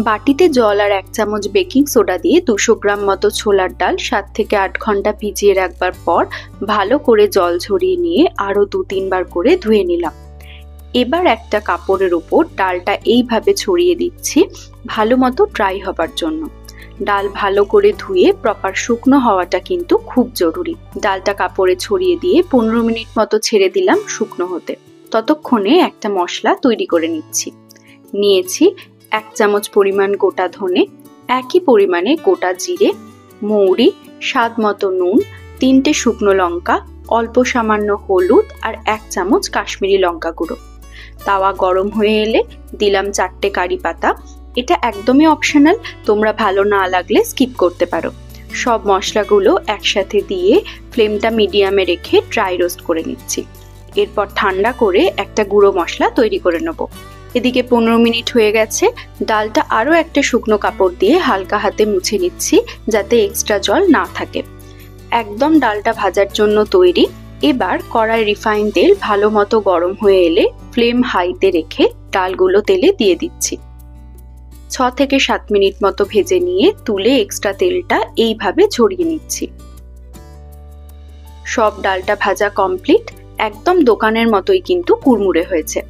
বাটিতে জল আর 1 চামচ বেকিং সোডা দিয়ে 200 গ্রাম মতো ছোলার ডাল 7 থেকে 8 ঘন্টা ভিজিয়ে রাখবার পর ভালো করে জল ঝরিয়ে নিয়ে আরো 2-3 বার করে ধুয়ে নিলাম। এবার একটা কাপড়ের উপর ডালটা এইভাবে ছড়িয়ে দিচ্ছি ভালো মতো ড্রাই হবার জন্য। ডাল ভালো করে ধুয়ে প্রপার শুকনো হওয়াটা কিন্তু খুব জরুরি। ডালটা কাপড়ে ছড়িয়ে দিয়ে 15 মিনিট মতো ছেড়ে দিলাম শুকনো হতে। ততক্ষণে একটা মশলা তৈরি করে নিয়েছি 1 চামচ পরিমাণ গোটা ধনে, একই পরিমাণে গোটা জিরে, মৌরি, স্বাদ মতো নুন, 3টে শুকনো লঙ্কা, অল্প সামান্য হলুদ আর 1 চামচ কাশ্মীরি লঙ্কা গুঁড়ো। তাওয়া গরম হয়ে এলে দিলাম 4টে কারি পাতা। এটা একদমই অপশনাল, তোমরা ভালো না লাগলে স্কিপ করতে পারো। সব মশলাগুলো একসাথে দিয়ে ফ্লেমটা মিডিয়ামে রেখে ড্রাই রোস্ট করে নিচ্ছি। এরপর ঠান্ডা করে একটা গুঁড়ো মশলা তৈরি করে নেব। এদিকে 15 মিনিট হয়ে গেছে। ডালটা আরও একটা শুকনো কাপড় দিয়ে হালকা হাতে মুছে নিচ্ছি যাতে এক্সট্রা জল না থাকে। একদম ডালটা ভাজার জন্য তৈরি। এবার কড়াই রিফাইন তেল ভালো মতো গরম হয়ে এলে ফ্লেম হাইতে রেখে ডালগুলো তেলে দিয়ে দিচ্ছি। 6 থেকে 7 মিনিট মতো ভেজে নিয়ে তুলে এক্সট্রা তেলটা এইভাবে ঝরিয়ে নিচ্ছি। সব ডালটা ভাজা কমপ্লিট। একদম দোকানের মতোই কিন্তু কুড়মুড়ে হয়েছে।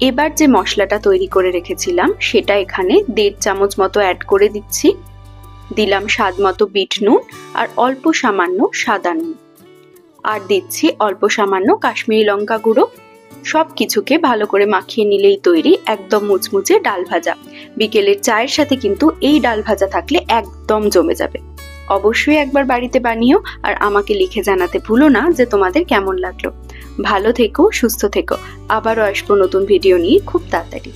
এবার যে মশলাটা তৈরি করে রেখেছিলাম সেটা এখানে 1.5 চামচ মতো অ্যাড করে দিচ্ছি। দিলাম স্বাদ মতো বিট নুন আর অল্প সামান্য সাদা নুন, আর দিচ্ছি অল্প সামান্য কাশ্মীরি লঙ্কা গুঁড়ো। সব কিছুকে ভালো করে মাখিয়ে নিলেই তৈরি একদম মুচমুচে ডাল ভাজা। বিকেলের চায়ের সাথে কিন্তু এই ডাল ভাজা থাকলে একদম জমে যাবে। অবশ্যই একবার বাড়িতে বানিও আর আমাকে লিখে জানাতে ভুলো না যে তোমাদের কেমন লাগলো। ভালো থেকো, সুস্থ থেকো। আবারও আসবো নতুন ভিডিও নিয়ে খুব তাড়াতাড়ি।